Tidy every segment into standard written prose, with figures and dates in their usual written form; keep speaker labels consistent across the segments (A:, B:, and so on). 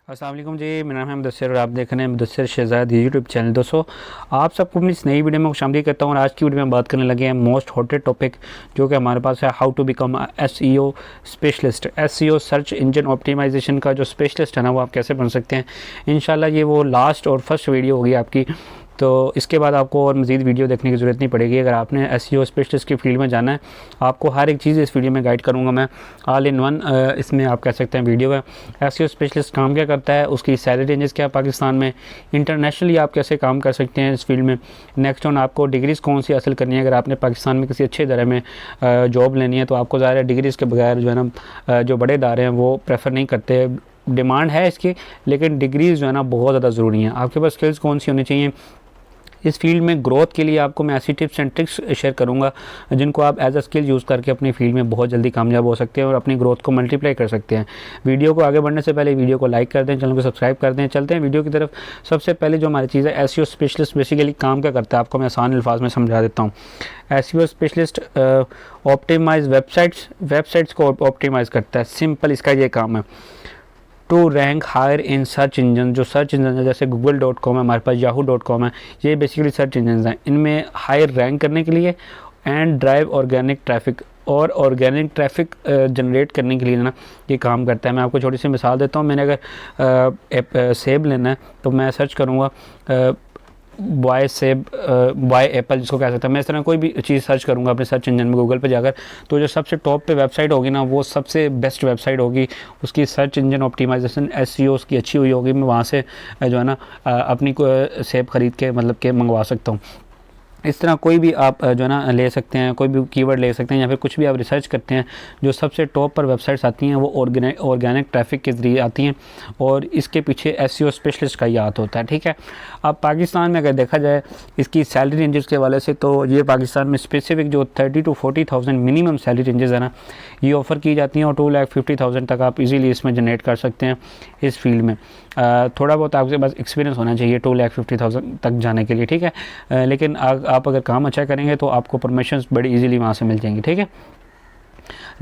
A: अस्सलाम वालेकुम जी, मेरा नाम है मुदस्सिर और आप देख रहे हैं मुदस्सिर शहज़ाद यूट्यूब चैनल। दोस्तों, आप सबको अपनी इस नई वीडियो में खुशामदीद करता हूँ और आज की वीडियो में बात करने लगे हैं मोस्ट हॉटेड टॉपिक जो कि हमारे पास है, how to become SEO specialist. SEO search engine optimisation का जो स्पेशलिस्ट है ना, वो आप कैसे बन सकते हैं। इंशाल्लाह ये वो लास्ट और फर्स्ट वीडियो होगी आपकी, तो इसके बाद आपको और मज़ीद वीडियो देखने की ज़रूरत नहीं पड़ेगी। अगर आपने एसईओ स्पेशलिस्ट की फील्ड में जाना है, आपको हर एक चीज़ इस वीडियो में गाइड करूँगा मैं, ऑल इन वन इसमें आप कह सकते हैं वीडियो है। एसईओ स्पेशलिस्ट काम क्या करता है, उसकी सैलरी रेंजेस क्या है पाकिस्तान में, इंटरनेशनली आप कैसे काम कर सकते हैं इस फील्ड में। नेक्स्ट ऑन आपको डिग्रीज़ कौन सी हासिल करनी है। अगर आपने पाकिस्तान में किसी अच्छे इदारे में जॉब लेनी है तो आपको ज़ाहिर है डिग्रीज़ के बगैर जो है ना, जो बड़े इदारे हैं वो प्रेफर नहीं करते। डिमांड है इसकी, लेकिन डिग्रीज़ जो है ना बहुत ज़्यादा ज़रूरी हैं। आपके पास स्किल्स कौन सी होनी चाहिए। इस फील्ड में ग्रोथ के लिए आपको मैं ऐसी टिप्स एंड ट्रिक्स शेयर करूंगा जिनको आप एज अ स्किल यूज़ करके अपनी फील्ड में बहुत जल्दी कामयाब हो सकते हैं और अपनी ग्रोथ को मल्टीप्लाई कर सकते हैं। वीडियो को आगे बढ़ने से पहले वीडियो को लाइक कर दें, चैनल को सब्सक्राइब कर दें। चलते हैं वीडियो की तरफ। सबसे पहले जो हमारी चीज़ है, एसईओ स्पेशलिस्ट बेसिकली काम क्या करता है, आपको मैं आसान अल्फाज में समझा देता हूँ। एसईओ स्पेशलिस्ट ऑप्टिमाइज वेबसाइट्स को ऑप्टिमाइज़ करता है। सिंपल इसका ये काम है। To rank higher in search engine, जो सर्च इंजन है जैसे google.com है, हमारे पास yahoo.com है, ये बेसिकली सर्च इंजन हैं। इनमें हायर रैंक करने के लिए एंड ड्राइव ऑर्गेनिक ट्रैफिक, और ऑर्गेनिक ट्रैफिक जनरेट करने के लिए ना ये काम करता है। मैं आपको छोटी सी मिसाल देता हूँ। मैंने अगर सेब लेना है तो मैं सर्च करूँगा बाय सेब, बाय एप्पल जिसको कह सकते हैं। मैं इस तरह कोई भी चीज़ सर्च करूँगा अपने सर्च इंजन में गूगल पे जाकर, तो जो सबसे टॉप पे वेबसाइट होगी ना, वो सबसे बेस्ट वेबसाइट होगी। उसकी सर्च इंजन ऑप्टिमाइजेशन एसईओ उसकी अच्छी हुई होगी। मैं वहाँ से जो है ना अपनी सेब ख़रीद के मतलब के मंगवा सकता हूँ। इस तरह कोई भी आप जो है ना ले सकते हैं, कोई भी कीवर्ड ले सकते हैं, या फिर कुछ भी आप रिसर्च करते हैं। जो सबसे टॉप पर वेबसाइट्स आती हैं वो ऑर्गेनिक ट्रैफिक के ज़रिए आती हैं और इसके पीछे एसईओ स्पेशलिस्ट का ही हाथ होता है। ठीक है। अब पाकिस्तान में अगर देखा जाए इसकी सैलरी रेंजेस के हवाले से, तो ये पाकिस्तान में स्पेसिफिक जो 30 to 40,000 मिनिमम सैलरी रेंजेस है ना, ये ऑफ़र की जाती हैं और 2,50,000 तक आप इजीली इसमें जनरेट कर सकते हैं इस फील्ड में। थोड़ा बहुत आपके पास एक्सपीरियंस होना चाहिए 2,50,000 तक जाने के लिए। ठीक है। लेकिन आप अगर काम अच्छा करेंगे तो आपको परमिशंस बड़ी इजीली वहाँ से मिल जाएंगी। ठीक है।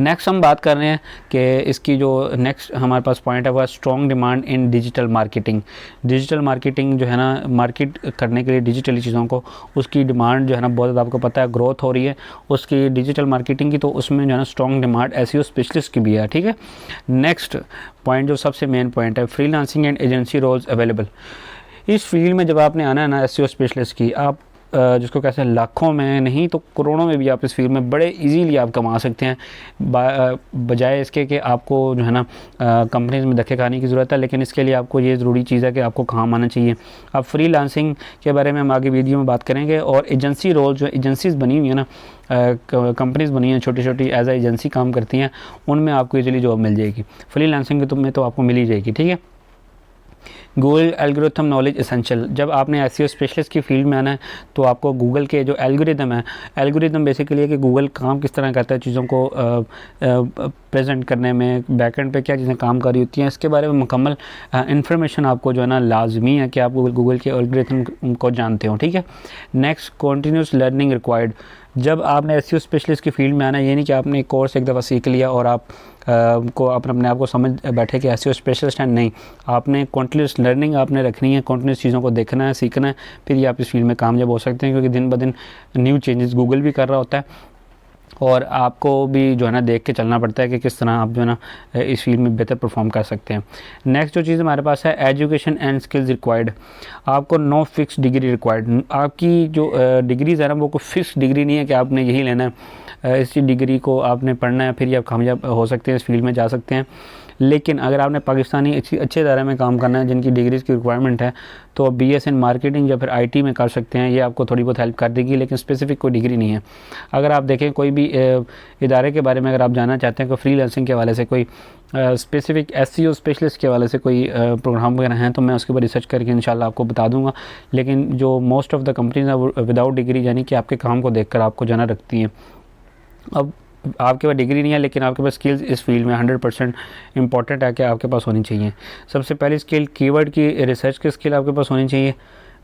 A: नेक्स्ट हम बात कर रहे हैं कि इसकी जो नेक्स्ट हमारे पास पॉइंट है वो है strong demand in digital marketing. Digital marketing जो है ना, मार्केट करने के लिए डिजिटली चीज़ों को, उसकी डिमांड जो है ना बहुत ज़्यादा आपको पता है ग्रोथ हो रही है उसकी डिजिटल मार्केटिंग की, तो उसमें जो है ना स्ट्रॉन्ग डिमांड एसईओ स्पेशलिस्ट की भी है। ठीक है। नेक्स्ट पॉइंट जो सबसे मेन पॉइंट है, freelancing and agency roles available. इस फील्ड में जब आपने आना है ना एसईओ स्पेशलिस्ट की, आप जिसको कैसे लाखों में नहीं तो करोड़ों में भी आप इस फील्ड में बड़े इजीली आप कमा सकते हैं, बजाय इसके कि आपको जो है ना कंपनीज में धक्के खाने की ज़रूरत है। लेकिन इसके लिए आपको ये ज़रूरी चीज़ है कि आपको काम आना चाहिए। अब फ्रीलांसिंग के बारे में हम आगे वीडियो में बात करेंगे। और एजेंसी रोल, जो एजेंसीज़ बनी हुई है ना, कंपनीज़ बनी हैं छोटी छोटी एज ए एजेंसी काम करती हैं, उनमें आपको ईजिली जॉब मिल जाएगी। फ्रीलांसिंग में तो आपको मिल ही जाएगी। ठीक है। Google algorithm knowledge essential. जब आपने एसईओ स्पेशलिस्ट की फील्ड में आना है तो आपको गूगल के जो एल्गोरिथम है, एल्गोरिथम बेसिकली है कि गूगल काम किस तरह करता है चीज़ों को प्रेजेंट करने में, बैकएंड पे क्या चीज़ें काम कर रही होती हैं, इसके बारे में मुकम्मल इन्फॉर्मेशन आपको जो है ना लाजमी है कि आप गूगल के एल्गोरिथम को जानते हो। ठीक है। Next, continuous learning required. जब आपने एसईओ स्पेशलिस्ट की फील्ड में आना है, ये नहीं कि आपने एक कोर्स एक दफ़ा सीख लिया और आप को अपने आप को समझ बैठे कि एसईओ स्पेशलिस्ट हैं। नहीं, आपने कॉन्टिन्यूस लर्निंग आपने रखनी है, कॉन्टिन्यूस चीज़ों को देखना है, सीखना है, फिर ये आप इस फील्ड में कामयाब हो सकते हैं। क्योंकि दिन ब दिन न्यू चेंजेस गूगल भी कर रहा होता है और आपको भी जो है ना देख के चलना पड़ता है कि किस तरह आप जो है ना इस फील्ड में बेहतर परफॉर्म कर सकते हैं। नेक्स्ट जो चीज़ हमारे पास है, एजुकेशन एंड स्किल्स रिक्वायर्ड। आपको नो फिक्स डिग्री रिक्वायर्ड। आपकी जो डिग्रीज़ है ना, वो कोई फिक्स डिग्री नहीं है कि आपने यही लेना है, इसी डिग्री को आपने पढ़ना है फिर ही आप कामयाब हो सकते हैं, इस फील्ड में जा सकते हैं। लेकिन अगर आपने पाकिस्तानी अच्छे इदारे में काम करना है जिनकी डिग्रीज़ की रिक्वायरमेंट है, तो बीएस इन मार्केटिंग या फिर आईटी में कर सकते हैं। ये आपको थोड़ी बहुत हेल्प कर देगी, लेकिन स्पेसिफिक कोई डिग्री नहीं है। अगर आप देखें कोई भी इदारे के बारे में अगर आप जानना चाहते हैं, कोई फ्रीलांसिंग के हवाले से, कोई स्पेसिफिक एसईओ स्पेशलिस्ट के हवाले से कोई प्रोग्राम वगैरह हैं, तो मैं उसके ऊपर रिसर्च करके इंशाल्लाह आपको बता दूंगा। लेकिन जो मोस्ट ऑफ़ द कंपनीज हैं वो विदाउट डिग्री, यानी कि आपके काम को देखकर आपको जाना रखती हैं। अब आपके पास डिग्री नहीं है लेकिन आपके पास स्किल्स इस फील्ड में 100% इंपॉर्टेंट है कि आपके पास होनी चाहिए। सबसे पहली स्किल कीवर्ड की रिसर्च की स्किल आपके पास होनी चाहिए,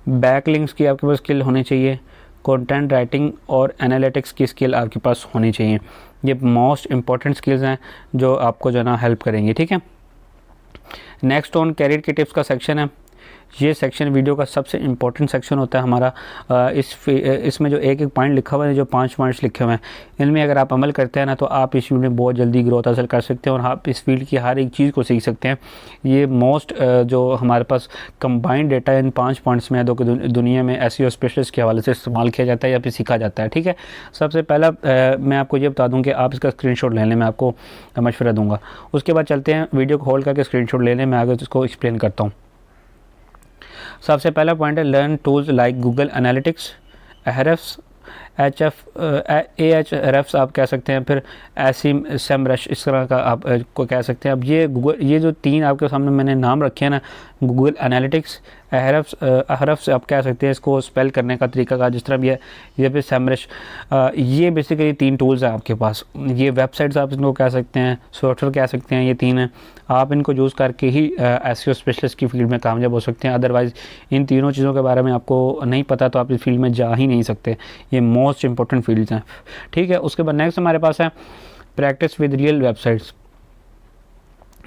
A: बैकलिंक्स की आपके पास स्किल होनी चाहिए, कंटेंट राइटिंग और एनालिटिक्स की स्किल आपके पास होनी चाहिए। ये मोस्ट इंपॉर्टेंट स्किल्स हैं जो आपको जो है ना हेल्प करेंगी। ठीक है। नेक्स्ट ऑन कैरियर की टिप्स का सेक्शन है। ये सेक्शन वीडियो का सबसे इम्पोर्टेंट सेक्शन होता है हमारा। इसमें जो एक एक पॉइंट लिखा हुआ है, जो 5 पॉइंट्स लिखे हुए हैं, इनमें अगर आप अमल करते हैं ना तो आप इस फील्ड में बहुत जल्दी ग्रोथ हासिल कर सकते हैं और आप इस फील्ड की हर एक चीज़ को सीख सकते हैं। ये मोस्ट जो हमारे पास कंबाइंड डेटा इन 5 पॉइंट्स में है, दुनिया में एसईओ स्पेशलिस्ट के हवाले से इस्तेमाल किया जाता है या फिर सीखा जाता है। ठीक है, सबसे पहला मैं आपको ये बता दूँ कि आप इसका स्क्रीनशॉट लेने में आपको मशवरा दूँगा। उसके बाद चलते हैं वीडियो को होल्ड करके स्क्रीनशॉट लेने में आगे इसको एक्सप्लेन करता हूँ। सबसे पहला पॉइंट है learn tools like Google Analytics, Ahrefs, Ahrefs आप कह सकते हैं, फिर एसिम, सेमरश, इस तरह का आप को कह सकते हैं। अब ये जो 3 आपके सामने मैंने नाम रखे हैं ना, गूगल एनालिटिक्स, एहरेफ्स आप कह सकते हैं, इसको स्पेल करने का तरीका का जिस तरह भी है, ये फिर सेमरश, ये बेसिकली 3 टूल्स हैं आपके पास। ये वेबसाइट्स आप इनको कह सकते हैं, सॉफ्टवेयर कह सकते हैं, ये 3 हैं। आप इनको यूज़ करके ही एसईओ स्पेशलिस्ट की फील्ड में कामयाब हो सकते हैं। अदरवाइज़ इन तीनों चीज़ों के बारे में आपको नहीं पता तो आप इस फील्ड में जा ही नहीं सकते। ये मोस्ट इंपॉर्टेंट फील्ड्स हैं। ठीक है, उसके बाद नेक्स्ट हमारे पास है practice with real websites.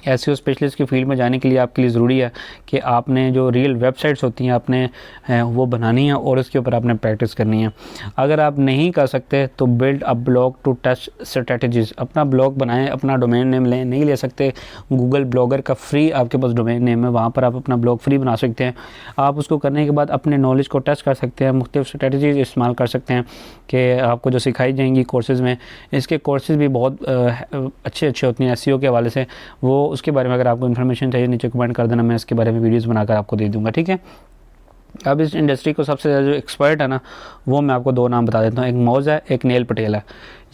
A: SEO specialist की फील्ड में जाने के लिए आपके लिए ज़रूरी है कि आपने जो रियल वेबसाइट्स होती हैं आपने वो बनानी है और उसके ऊपर आपने प्रैक्टिस करनी है। अगर आप नहीं कर सकते तो build a blog to test strategies, अपना ब्लॉग बनाएं, अपना डोमेन नेम लें, नहीं ले सकते गूगल ब्लॉगर का फ्री आपके पास डोमेन नेम है, वहाँ पर आप अपना ब्लॉग फ्री बना सकते हैं। आप उसको करने के बाद अपने नॉलेज को टेस्ट कर सकते हैं, मुख्तलिफ स्ट्रेटजीज इस्तेमाल कर सकते हैं कि आपको जो सिखाई जाएंगी कोर्सेज़ में। इसके कोर्सेज़ भी बहुत अच्छे होते हैं एसईओ के हवाले से। वो उसके बारे में अगर आपको इन्फॉर्मेशन चाहिए नीचे कमेंट कर देना, मैं इसके बारे में वीडियोस बनाकर आपको दे दूंगा। ठीक है, अब इस इंडस्ट्री को सबसे ज़्यादा जो एक्सपर्ट है ना, वो मैं आपको 2 नाम बता देता हूँ। एक मौज है, एक नील पटेल है।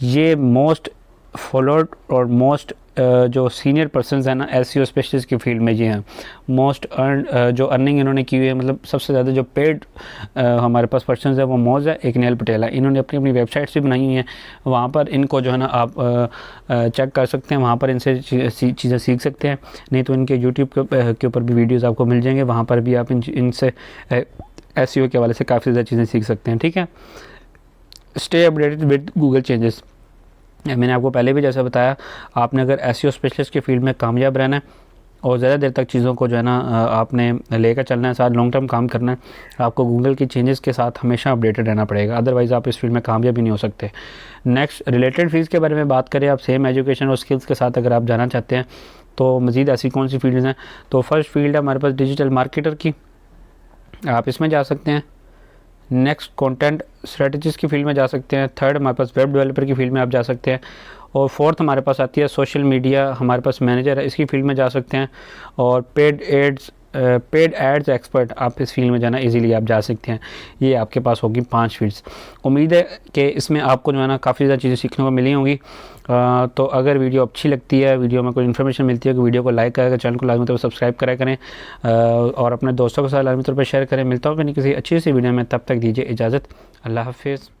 A: ये मोस्ट फॉलोड और मोस्ट जो सीनियर पर्सनस हैं ना एसईओ स्पेशलिस्ट की फील्ड में, ये हैं मोस्ट जो अर्निंग इन्होंने की हुई है, मतलब सबसे ज़्यादा जो पेड हमारे पास पर्सनस है वो मौज है, एक नील पटेल है। इन्होंने अपनी वेबसाइट्स भी बनाई हुई हैं, वहाँ पर इनको जो है ना आप चेक कर सकते हैं, वहाँ पर इनसे चीज़ें सीख सकते हैं। नहीं तो इनके यूट्यूब के ऊपर भी वीडियोज़ आपको मिल जाएंगे, वहाँ पर भी आप इनसे एसईओ के हवाले से काफ़ी ज़्यादा चीज़ें सीख सकते हैं। ठीक है, stay updated with Google changes. मैंने आपको पहले भी जैसा बताया, आपने अगर एसईओ स्पेशलिस्ट की फील्ड में कामयाब रहना है और ज़्यादा देर तक चीज़ों को जो है ना आपने लेकर चलना है, साथ लॉन्ग टर्म काम करना है, आपको गूगल की चेंजेस के साथ हमेशा अपडेटेड रहना पड़ेगा, अदरवाइज़ आप इस फील्ड में कामयाब ही नहीं हो सकते। नेक्स्ट रिलेटेड फील्ड्स के बारे में बात करें, आप सेम एजुकेशन और स्किल्स के साथ अगर आप जाना चाहते हैं तो मज़ीद ऐसी कौन सी फील्ड्स हैं, तो फर्स्ट फील्ड है हमारे पास डिजिटल मार्केटर की, आप इसमें जा सकते हैं। नेक्स्ट कंटेंट स्ट्रेटजीज की फील्ड में जा सकते हैं। थर्ड हमारे पास वेब डेवलपर की फील्ड में आप जा सकते हैं। और फोर्थ हमारे पास आती है सोशल मीडिया, हमारे पास मैनेजर है, इसकी फील्ड में जा सकते हैं। और पेड एड्स एक्सपर्ट, आप इस फील्ड में जाना इजीली आप जा सकते हैं। ये आपके पास होगी 5 फील्ड्स। उम्मीद है कि इसमें आपको जो है ना काफ़ी ज़्यादा चीज़ें सीखने को मिली होंगी। तो अगर वीडियो अच्छी लगती है, वीडियो में कोई इन्फॉर्मेशन मिलती है तो वीडियो को लाइक करें, चैनल को लाजमी तौर पर सब्सक्राइब करें और अपने दोस्तों के साथ लाजमी तौर पर शेयर करें। मिलता हूँ किसी अच्छी सी वीडियो में, तब तक दीजिए इजाज़त। अल्लाह हाफिज़।